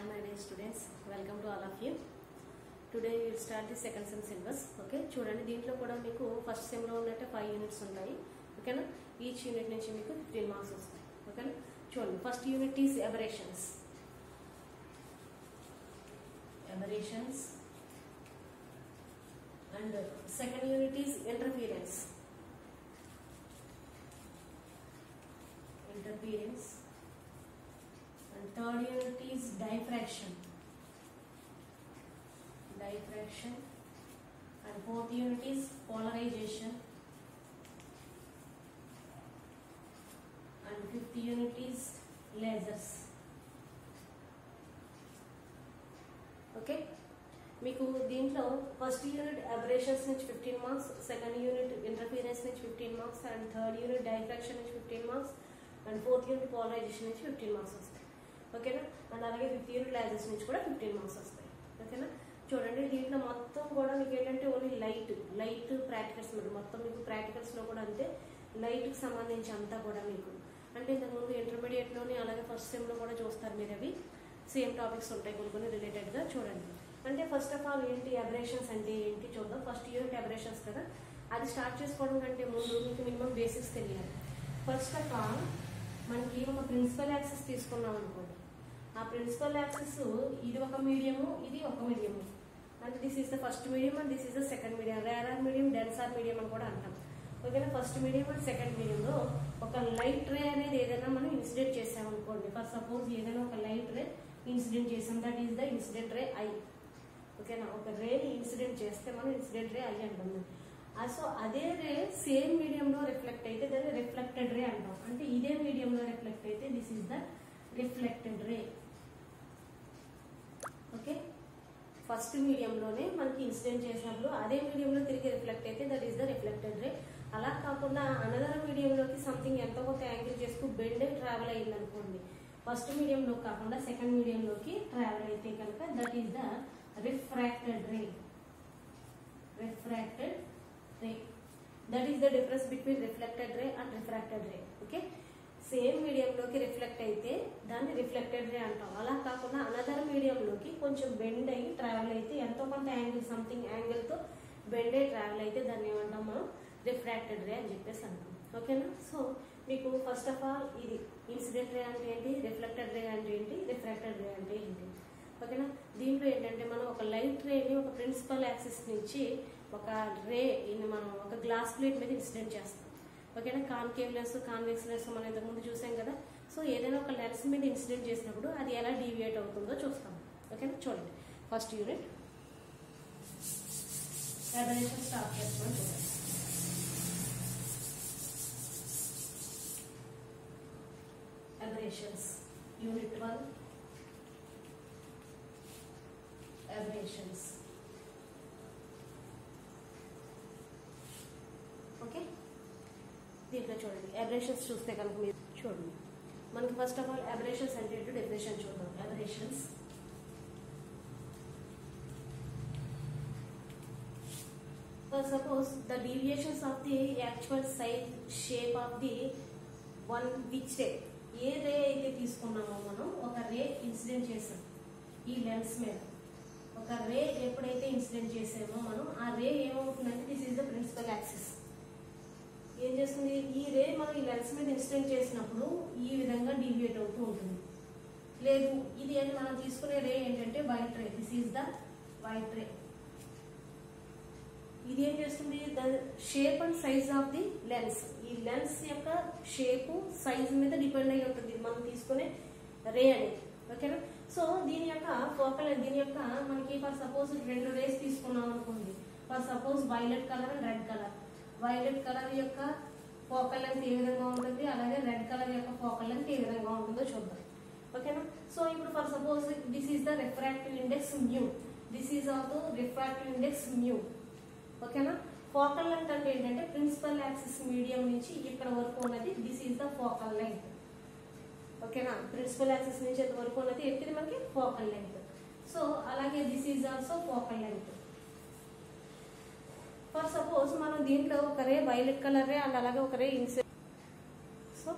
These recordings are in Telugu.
Hi my dear students, welcome to all of you. Today we will start the second sem syllabus. Okay, చూడండి దీంట్లో కూడా మీకు ఫస్ట్ సెమ్ లో ఉన్నట్టే 5 యూనిట్స్ ఉంటాయి. ఓకేనా, ఈచ్ యూనిట్ నుంచి మీకు 15 మార్క్స్ వస్తాయి. ఓకేనా, చూడండి first unit is aberrations. Aberrations and second unit is interference. Interference and third unit is diffraction and fourth unit is polarization and fifth unit is lasers. Okay, మీకు దీంట్లో ఫస్ట్ యూనిట్ అబరేషన్స్ నుంచి 15 మార్క్స్, సెకండ్ యూనిట్ ఇంటర్ఫియరెన్స్ నుంచి 15 marks and third unit diffraction నుంచి 15 marks and fourth unit polarisation నుంచి 15 మార్క్స్ వస్తాయి. ఓకేనా, అండ్ అలాగే ఫిఫ్త్ యూనిట్ లాజెస్ నుంచి కూడా 15 మార్క్స్ వస్తాయి. ఓకేనా, చూడండి దీంట్లో మొత్తం కూడా మీకు ఏంటంటే ఓన్లీ లైట్ ప్రాక్టికల్స్ అనమాట. మొత్తం మీకు ప్రాక్టికల్స్లో కూడా అంతే లైట్కి సంబంధించి అంతా కూడా మీకు అంటే ఇంతకుముందు ఇంటర్మీడియట్లోని అలాగే ఫస్ట్ సెమ్లో కూడా చూస్తారు మీరు. అవి సేమ్ టాపిక్స్ ఉంటాయి కొన్ని రిలేటెడ్గా. చూడండి అంటే ఫస్ట్ ఆఫ్ ఆల్ ఏంటి అబరేషన్స్ అంటే ఏంటి చూద్దాం. ఫస్ట్ యూనిట్ అబరేషన్స్ కదా, అది స్టార్ట్ చేసుకోవడం కంటే ముందు మీకు మినిమం బేసిక్స్ తెలియాలి. ఫస్ట్ ఆఫ్ ఆల్ మనకి ఒక ప్రిన్సిపల్ యాక్సిస్ తీసుకున్నాం అనుకోండి. ఆ ప్రిన్సిపల్ యాక్సిస్ ఇది ఒక మీడియము, ఇది ఒక మీడియము. అంటే this is the first medium and this is the second medium. Rarer medium, denser medium అని కూడా అంటాం. ఓకేనా, ఫస్ట్ మీడియం అండ్ సెకండ్ మీడియంలో ఒక లైట్ రే అనేది ఏదైనా మనం ఇన్సిడెంట్ చేసామనుకోండి. ఫర్ సపోజ్ ఏదైనా ఒక లైట్ రే ఇన్సిడెంట్ చేసాం, that is the incident ray I. ఓకేనా, ఒక రేని ఇన్సిడెంట్ చేస్తే మనం ఇన్సిడెంట్ రే ఐ అంటాం. సో అదే రే సేమ్ మీడియంలో రిఫ్లెక్ట్ అయితే దాన్ని రిఫ్లెక్టెడ్ రే అంటాం. అంటే ఇదే మీడియంలో రిఫ్లెక్ట్ అయితే this is the reflected ray. Okay, first మీడియంలోనే మనకి ఇన్సిడెంట్ చేసినప్పుడు అదే మీడియంలో తిరిగి రిఫ్లెక్ట్ అయితే that is the reflected ray. అలా కాకుండా అనదర్ మీడియంలోకి సంథింగ్ ఎంతో కొంత యాంగిల్ చేసుకు బెండ్ ట్రావెల్ అయ్యింది అనుకోండి, ఫస్ట్ మీడియంలో కాకుండా సెకండ్ మీడియంలోకి ట్రావెల్ అయితే కనుక that is the refracted ray. Refracted ray, that is the difference between reflected ray and refracted ray. Okay, same మీడియంలోకి రిఫ్లెక్ట్ అయితే దాన్ని రిఫ్లెక్టెడ్ రే అంటాం. అలా కాకుండా అనదర్ మీడియంలోకి కొంచెం బెండ్ అయ్యి ట్రావెల్ అయితే ఎంతో కొంత యాంగిల్ సంథింగ్ యాంగిల్తో బెండ్ అయ్యి ట్రావెల్ అయితే దాన్ని ఏమంటాం మనం రిఫ్రాక్టెడ్ రే అని చెప్పేసి అంటాం. ఓకేనా, సో మీకు ఫస్ట్ ఆఫ్ ఆల్ ఇది ఇన్సిడెంట్ రే అంటే ఏంటి, రిఫ్లెక్టెడ్ రే అంటే ఏంటి, రిఫ్రాక్టెడ్ రే అంటే ఏంటి. ఓకేనా, దీంట్లో ఏంటంటే మనం ఒక లైట్ రేని ఒక ప్రిన్సిపల్ యాక్సిస్ నుంచి ఒక రే మనం ఒక గ్లాస్ ప్లేట్ మీద ఇన్సిడెంట్ చేస్తాం. ఓకేనా, కాన్కేవ్ లెన్స్, కాన్వెక్స్ లెన్స్ మనం ఇంతకుముందు చూసాం కదా. సో ఏదైనా ఒక లెన్స్ మీద ఇన్సిడెంట్ చేసినప్పుడు అది ఎలా డీవియేట్ అవుతుందో చూస్తాం. ఓకేనా, చూడండి ఫస్ట్ యూనిట్ అబరేషన్ స్టార్ట్ చేసుకొని చూడండి. Aberrations unit 1 aberrations. ఓకే, దీంట్లో చూడండి అబరేషన్స్ చూస్తే కనుక మీరు చూడండి మనకి ఫస్ట్ ఆఫ్ ఆల్ అబరేషన్స్ అంటే ఏంటో డెఫినేషన్ చూద్దాం. Aberrations suppose the deviations of the actual size shape of the one which ray, a ray అయితే తీసుకున్నామో మనం ఒక రే ఇన్సిడెంట్ చేసాం ఈ లెన్స్ మీద. ఒక రే ఎప్పుడైతే ఇన్సిడెంట్ చేసామో మనం ఆ రే ఏమవుతుందంటే this is the principal axis. ఏం చేస్తుంది, ఈ రే మనం ఈ లెన్స్ మీద ఇన్సిడెంట్ చేసినప్పుడు ఈ విధంగా డీవియేట్ అవుతూ ఉంటుంది. లేదు ఇది అని మనం తీసుకునే రే ఏంటంటే white ray. This is the white ray. ఇది ఏం చేస్తుంది, the shape and size of the lens. ఈ లెన్స్ యొక్క షేపు సైజ్ మీద డిపెండ్ అయి ఉంటుంది మనం తీసుకునే రే అనేది. ఓకేనా, సో దీని యొక్క ఫోకల్ దీని యొక్క మనకి ఫర్ సపోజ్ 2 రేస్ తీసుకున్నాం అనుకోండి. For suppose violet colour and red colour. Violet colour యొక్క ఫోకల్ లెంత్ ఏ విధంగా ఉంటుంది, అలాగే రెడ్ కలర్ యొక్క ఫోకల్ లెంత్ ఏ విధంగా ఉంటుందో చూద్దాం. ఓకేనా, సో ఇప్పుడు for suppose this is the refractive index mu, this is also refractive index mu. ఓకేనా, ఫోకల్ లెంత్ అంటే ఏంటంటే ప్రిన్సిపల్ యాక్సిస్ మీడియం నుంచి ఇక్కడ వరకు ఉన్నది this is the focal length. ఓకేనా, ప్రిన్సిపల్ యాక్సిస్ నుంచి ఎంత వరకు ఉన్నది ఎట్టిది మనకి ఫోకల్ లెంత్. సో అలాగే this is also focal length. For suppose మనం దీంట్లో ఒక ray violet colour ray and అలాగే ఒక రే ఇన్సెట్. సో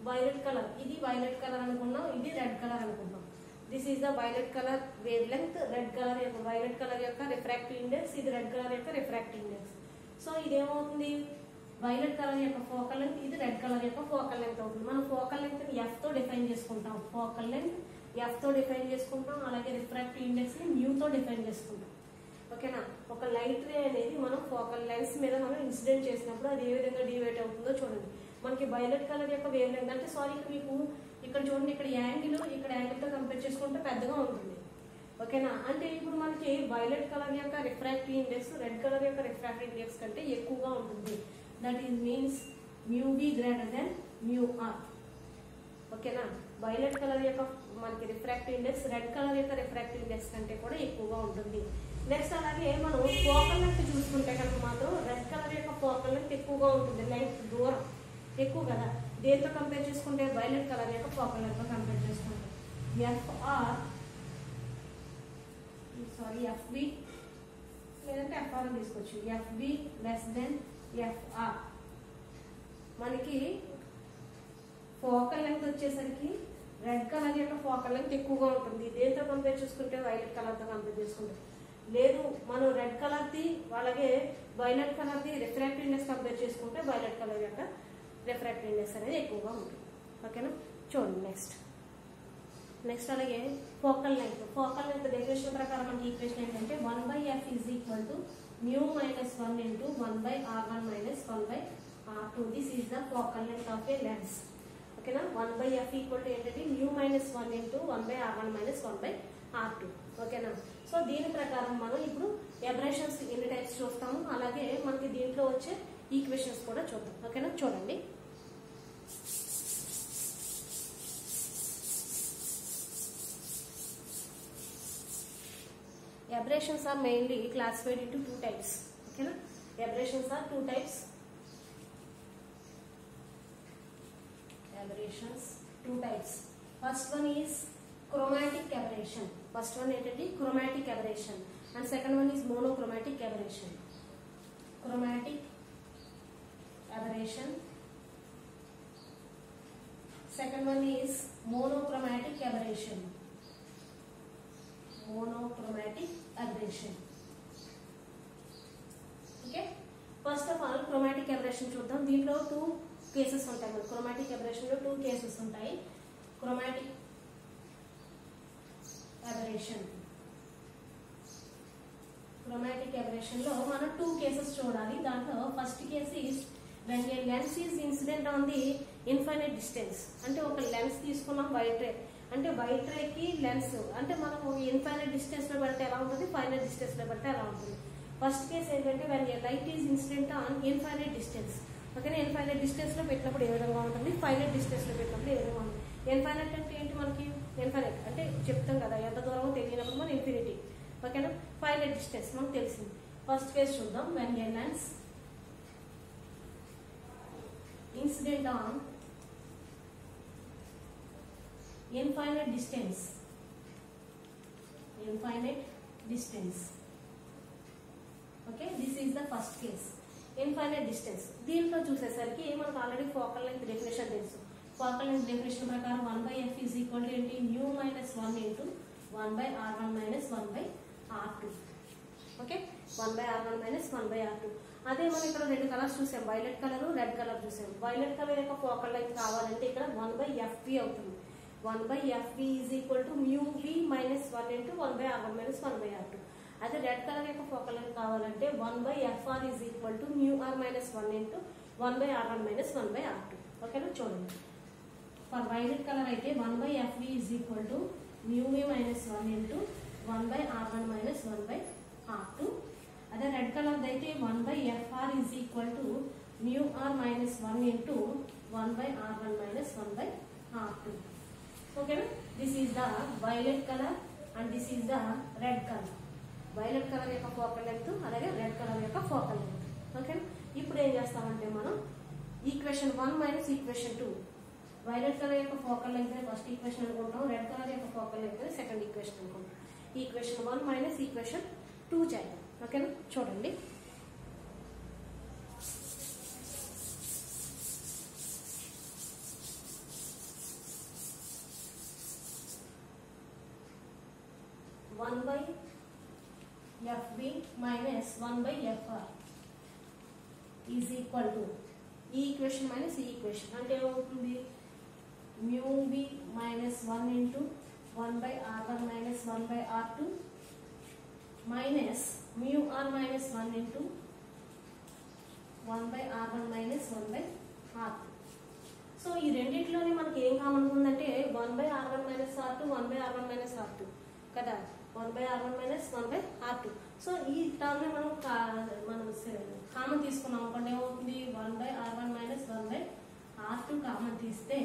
వైలెట్ కలర్, ఇది వైలెట్ కలర్ అనుకున్నాం, ఇది రెడ్ కలర్ అనుకున్నాం. This is the violet colour wavelength, red colour యొక్క వైలెట్ కలర్ యొక్క రిఫ్రాక్టివ్ ఇండెక్స్, ఇది రెడ్ కలర్ యొక్క రిఫ్రాక్టివ్ ఇండెక్స్. సో ఇదేమవుతుంది, వైలెట్ కలర్ యొక్క ఫోకల్ లెంగ్త్, ఇది రెడ్ కలర్ యొక్క ఫోకల్ లెంగ్త్ అవుతుంది. మనం ఫోకల్ లెంగ్త్ ఎఫ్ తో డిఫైన్ చేసుకుంటాం, ఫోకల్ లెంగ్త్ ఎఫ్ తో డిఫైన్ చేసుకుంటాం, అలాగే రిఫ్రాక్టివ్ ఇండెక్స్ ని మ్యూ తో డిఫైన్ చేసుకుంటాం. ఓకేనా, ఒక లైట్ రే అనేది మనం ఫోకల్ లెన్స్ మీద మనం ఇన్సిడెంట్ చేసినప్పుడు అది ఏ విధంగా డివైట్ అవుతుందో చూడండి. మనకి వైలెట్ కలర్ యొక్క వేవ్ లెంగ్త్ అంటే సారీ మీకు ఇక్కడ చూడండి, ఇక్కడ యాంగిల్ తో కంపేర్ చేసుకుంటే పెద్దగా ఉంటుంది. ఓకేనా, అంటే ఇప్పుడు మనకి వైలెట్ కలర్ యొక్క రిఫ్రాక్టివ్ ఇండెక్స్ రెడ్ కలర్ యొక్క రిఫ్రాక్టివ్ ఇండెక్స్ కంటే ఎక్కువగా ఉంటుంది. That is means mu B greater than mu R. ఓకేనా, వైలెట్ కలర్ యొక్క మనకి రిఫ్రాక్టివ్ ఇండెక్స్ రెడ్ కలర్ యొక్క రిఫ్రాక్టివ్ ఇండెక్స్ కంటే కూడా ఎక్కువగా ఉంటుంది. నెక్స్ట్ అలాగే మనం ఫోకల్ లెంగ్త్ చూసుకుంటే కనుక మాత్రం రెడ్ కలర్ యొక్క ఫోకల్ లెంగ్త్ ఎక్కువగా ఉంటుంది, లెంగ్త్ దూరం ఎక్కువ కదా. దేంతో కంపేర్ చేసుకుంటే వైలెట్ కలర్ యొక్క ఫోకల్ లెంగ్త్ తో కంపేర్ చేసుకుంటాం. ఎఫ్బి లేదంటే ఎఫ్ఆర్ తీసుకోవచ్చు. FB less than FR. మనకి ఫోకల్ లెంగ్త్ వచ్చేసరికి రెడ్ కలర్ యొక్క ఫోకల్ లెంగ్త్ ఎక్కువగా ఉంటుంది. దేంతో కంపేర్ చేసుకుంటే వైలెట్ కలర్ తో కంపేర్ చేసుకుంటే. లేదు మనం రెడ్ కలర్ ది అలాగే violet colour the refractive index compare చేసుకుంటే వైలెట్ కలర్ యొక్క రిఫ్రాక్టివ్ ఇండెక్స్ అనేది ఎక్కువగా ఉంటుంది. ఓకేనా, చూడండి నెక్స్ట్ అలాగే ఫోకల్ లెంగ్త్ డెఫినేషన్ ప్రకారం మనకి ఈక్వేషన్ ఏంటంటే 1/f is equal to mu minus 1 into 1/r1 minus 1/r2. This is the focal length of A lens. ఓకేనా, 1/f ఈక్వల్ టు ఏంటంటే mu minus 1 into 1/r1 minus 1/r2. ఓకేనా, సో దీని ప్రకారం మనం ఇప్పుడు అబ్రేషన్స్ ఎన్ని టైప్స్ చూస్తాము, అలాగే మనకి దీంట్లో వచ్చే ఈక్వేషన్స్ కూడా చూద్దాం. ఓకేనా, చూడండి. Aberrations are mainly classified into two types. Okay, na? Aberrations are two types. First one is chromatic aberration. First one is chromatic aberration, and second one is monochromatic aberration. Chromatic aberration. Second one is monochromatic aberration. Monochromatic aberration. Okay. First of all, chromatic aberration చూద్దాం. దీంట్లో టూ కేసెస్ ఉంటాయి. మన chromatic aberration లో టూ కేసెస్ ఉంటాయి. Chromatic aberration. Chromatic aberration లో మనం టూ కేసెస్ చూడాలి. దాంట్లో first case is when a lens is incident on the infinite distance. అంటే ఒక లెన్స్ తీసుకున్నాం వైట్ రే, అంటే వైట్ రే కి లెన్స్ అంటే మనం ఇన్ఫైనైట్ డిస్టెన్స్ లో పెడితే ఎలా ఉంటుంది, ఫైనైట్ డిస్టెన్స్ లో పెడితే ఎలా ఉంటుంది. ఫస్ట్ కేస్ ఏంటంటే when a light is incident on infinite distance. ఓకేనా, ఇన్ఫైనైట్ డిస్టెన్స్ లో పెట్టినప్పుడు ఏ విధంగా ఉంటుంది, ఫైనైట్ డిస్టెన్స్ లో పెట్టినప్పుడు ఏ విధంగా ఉంటుంది. ఇన్ఫైనైట్ అంటే ఏంటి, మనకి ఇన్ఫైనైట్ అంటే చెప్తాం కదా ఎంత దూరమో తెలియనప్పుడు మనం ఇన్ఫినిటీ. ఓకేనా, ఫైనైట్ డిస్టెన్స్ మనకు తెలిసింది. ఫస్ట్ కేస్ చూద్దాం. when a lens incident on infinite distance. Okay, this is the first case. Infinite distance. దీంట్లో చూసేసరికి మనకు ఆల్రెడీ ఫోకల్ లెంగ్త్ డెఫినేషన్ తెలుసు. ఫోకల్ లెంగ్త్ డెఫినేషన్ ప్రకారం 1/f is equal to ఏంటి, new minus 1 into 1/r1 minus 1/r2. Okay, 1/r1 minus 1/r2. అదే మనం ఇక్కడ రెండు కలర్స్ చూసాం, వైలెట్ కలర్, రెడ్ కలర్ చూసాం. వైలెట్ కలర్ యొక్క ఫోకల్ లెంగ్త్ కావాలంటే ఇక్కడ 1/fv అవుతుంది. 1/fv is equal to mu v minus 1 into 1/r1 minus 1/r2. అదే రెడ్ కలర్ యొక్క ఫోకల్ లెంగ్త్ కావాలంటే 1/fr is equal to mu r minus 1 into 1/r1 minus 1/r2. ఓకేనా, చూడండి. ఫర్ వైలెట్ కలర్ అయితే 1/fv is equal to mu v minus 1 into 1/r1 minus 1/r2. అదే రెడ్ కలర్ అయితే 1/fr is equal to mu r minus 1 into 1/r1 minus 1/r2. Okay, this is the violet color and this is the red color. Violet color యొక్క ఫోకల్ లెంగ్త్ అలాగే రెడ్ కలర్ యొక్క ఫోకల్ లెంగ్త్. ఓకే, ఇప్పుడు ఏం చేస్తామంటే మనం equation 1 minus equation 2. Violet colour యొక్క ఫోకల్ లెంగ్త్ ఫస్ట్ ఈక్వేషన్ అనుకుంటాం, రెడ్ కలర్ యొక్క ఫోకల్ లెంగ్త్ సెకండ్ ఈక్వేషన్ అనుకుంటాం. ఈక్వేషన్ 1 మైనస్ ఈక్వేషన్ 2 చేద్దాం. ఓకేనా, చూడండి. 1 by FB minus 1 by FR is equal to ఈ ఈక్వేషన్ మైనస్ ఈ ఈక్వేషన్ అంటే ఏమవుతుంది mu v minus 1 into 1 by r1 minus 1 by r2 minus mu r minus 1 into 1 by r1 minus 1 by r2. So ఈ రెండిట్లోనే మనకి ఏం కామన్ ఉందంటే 1 by r1 minus r2 1 by r1 minus r2 కదా 1 by r1 minus 1 by r2. So ఈ టర్మ్ మనం కామన్ తీసుకున్నాం అనుకోండి ఏమవుతుంది 1 by r1 minus 1 by r2 common తీస్తే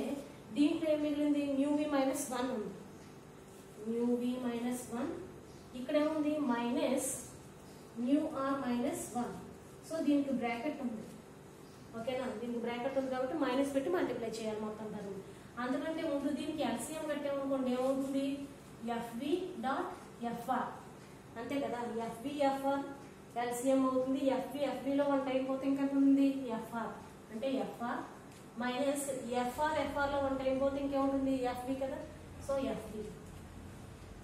దీంట్లో ఏం మిగిలింది mu v minus 1 ఉంది mu v minus 1 ఇక్కడ ఏముంది minus mu r minus 1. So దీనికి బ్రాకెట్ ఉంది ఓకేనా దీనికి బ్రాకెట్ ఉంది కాబట్టి మైనస్ పెట్టి మల్టిప్లై చేయాలి మొత్తం టర్మ్. అందుకంటే ముందు దీనికి ఎల్సిఎం కట్టామనుకోండి ఏమవుతుంది FV డాట్ FR అంతే కదా FV FR ఎల్సిఎం అవుతుంది FVలో 1 అయిపోతే ఇంకా ఉంది FR అంటే FR మైనస్ FRలో 1 అయిపోతే ఇంకేముంటుంది FV కదా so FV.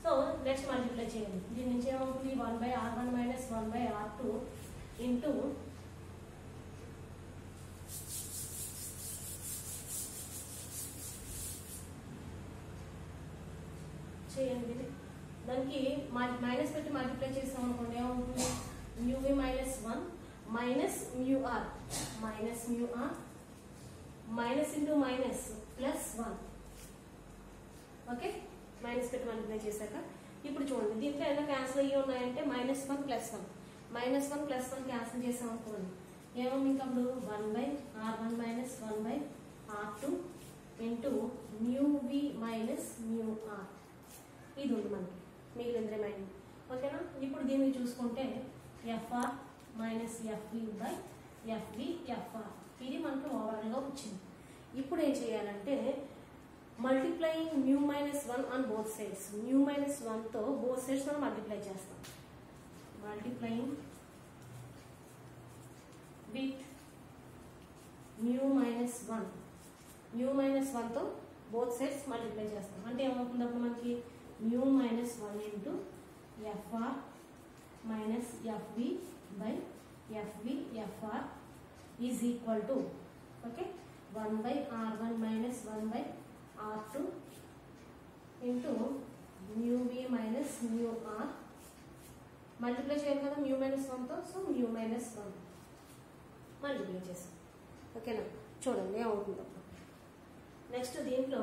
So next multiply చేయండి దీని నుంచి ఏమవుతుంది 1 by r1 minus 1 by r2 into చేయండి దానికి మైనస్ పెట్టి మల్టిప్లై చేసాం అనుకోండి ఏమవుతుంది mu v minus 1 minus mu r minus into minus plus 1 okay minus పెట్టి మల్టిప్లై చేశాక ఇప్పుడు చూడండి దీంట్లో ఎలా క్యాన్సిల్ అయ్యి ఉన్నాయంటే -1 +1 -1 +1 క్యాన్సిల్ చేసాం అనుకోండి ఏమవుతుంది ఇంకా అప్పుడు 1 by r1 minus 1 by r2 into mu v minus mu r ఇది ఉంది మనకి మిగిలిన రిమైనింగ్ ఓకేనా. ఇప్పుడు దీన్ని చూసుకుంటే FR minus FV by FV FR ఇది మనకి ఓవరాల్గా వచ్చింది. ఇప్పుడు ఏం చేయాలంటే multiplying mu minus 1 on both sides mu minus 1తో బోత్ సైడ్స్ మనం మల్టిప్లై చేస్తాం మల్టిప్లైయింగ్ విత్ mu minus 1తో బోత్ సైడ్స్ మల్టిప్లై చేస్తాం అంటే ఏమవుతుంది అప్పుడు మనకి mu minus 1 into FR minus FV by FV FR is equal to okay 1 by R1 minus 1 by R2 into mu V minus mu R multiply చేయాలి కదా mu minus 1తో సో mu minus 1 మల్టిప్లై చేస్తాం ఓకేనా. చూడండి ఏమవుతుందో నెక్స్ట్ దీంట్లో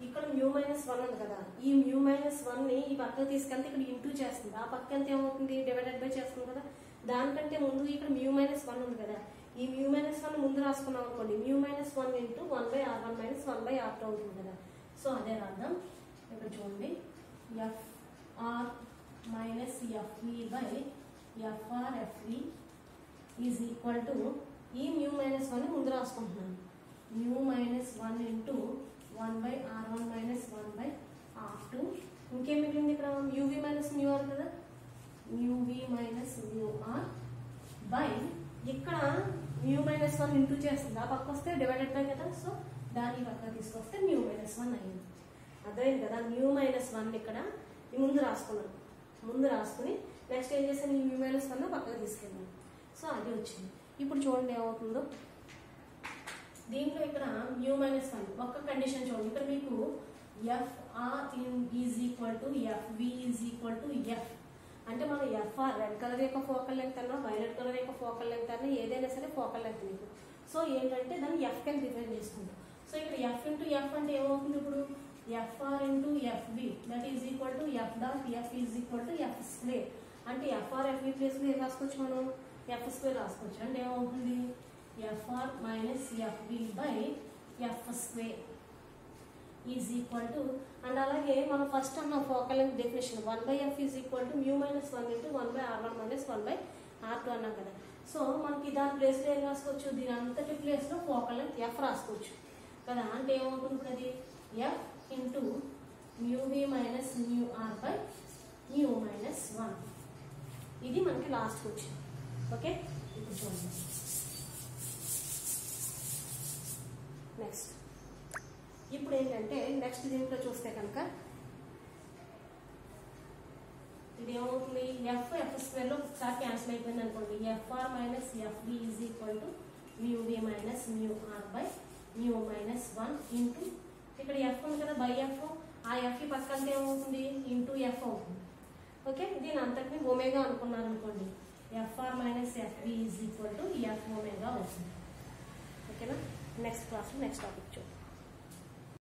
ఇక్కడ mu minus 1 ఉంది కదా ఈ mu minus 1ని ఈ పక్కకు తీసుకెళ్తే ఇక్కడ ఇంటూ చేస్తుంది ఆ పక్క ఎంత ఏమవుతుంది డివైడెడ్ బై చేస్తుంది కదా. దానికంటే ముందు ఇక్కడ mu minus 1 ఉంది కదా ఈ mu minus 1 ముందు రాసుకున్నాం అనుకోండి mu minus 1 into 1 by r1 minus 1 by r2 అవుతుంది కదా. సో అదే రాద్దాం ఇక్కడ చూడండి FR minus FV by FR FV is equal to ఈ mu minus 1 ముందు రాసుకుంటున్నాను mu minus 1 into 1 by r1 minus 1 by r2 ఇంకేం మిగిలింది ఇక్కడ mu v minus mu r కదా mu v minus mu r by ఇక్కడ mu minus 1 ఇంటూ చేస్తుంది ఆ పక్క వస్తే డివైడెడ్ బై కదా సో దాని పక్క తీసుకొస్తే mu minus 1 అయింది. అర్థమైంది కదా mu minus 1 ఇక్కడ ముందు రాసుకుని నెక్స్ట్ ఏం చేస్తాను ఈ mu minus 1 పక్కకు తీసుకెళ్ళాను సో అది వచ్చింది. ఇప్పుడు చూడండి ఏమవుతుందో దీంట్లో ఇక్కడ mu minus 1 ఒక్క కండిషన్ చూడండి ఇక్కడ మీకు FR is equal to FV is equal to F అంటే మనం FR రెడ్ కలర్ యొక్క ఫోకల్ లెంగ్త్ అన్నా వైలెట్ కలర్ యొక్క ఫోకల్ లెంగ్త్ అన్నా ఏదైనా సరే ఫోకల్ లెంగ్త్ మీకు సో ఏంటంటే దాన్ని F కింద డిఫైన్ చేసుకుంటాం. సో ఇక్కడ F ఇంటూ F అంటే ఏమవుతుంది ఇప్పుడు FR into FV that is equal to F dot F is equal to F square అంటే FR FV ప్లేస్లో ఏం రాసుకోవచ్చు మనం F స్క్వేర్ రాసుకోవచ్చు అంటే ఏమవుతుంది FR minus FV by F square is equal to and అలాగే మనం ఫస్ట్ అన్న focal length definition 1 by F is equal to mu minus 1 into 1 by R1 minus 1 by R2 అన్నాం కదా. సో మనకి దాని ప్లేస్లో ఏం రాసుకోవచ్చు దీని అంతటి ప్లేస్లో ఫోకల్ లెంగ్త్ F రాసుకోవచ్చు కదా అంటే ఏమవుతుంది అది F into mu V minus mu R by mu minus 1 ఇది మనకి లాస్ట్ వచ్చింది ఓకే. ఇప్పుడు చూడండి. నెక్స్ట్ ఇప్పుడు ఏంటంటే నెక్స్ట్ దీంట్లో చూస్తే కనుక ఇది ఏమవుతుంది, ఎఫ్ లో ఒకసారి క్యాన్సిల్ అయిపోయింది అనుకోండి. FR minus FB is equal to mu B minus mu R by mu minus 1 into ఇక్కడ ఎఫ్ ఉంది కదా బై ఎఫ్, ఆ ఎఫ్ పక్కన ఏమవుతుంది ఇంటూ ఎఫ్ అవుతుంది. ఓకే, దీని అంతటిని ఒమేగా అనుకున్నారు అనుకోండి. FR minus FB is equal to F omega అవుతుంది. ఓకేనా, నెక్స్ట్ క్లాస్లో నెక్స్ట్ టాపిక్ చూద్దాం.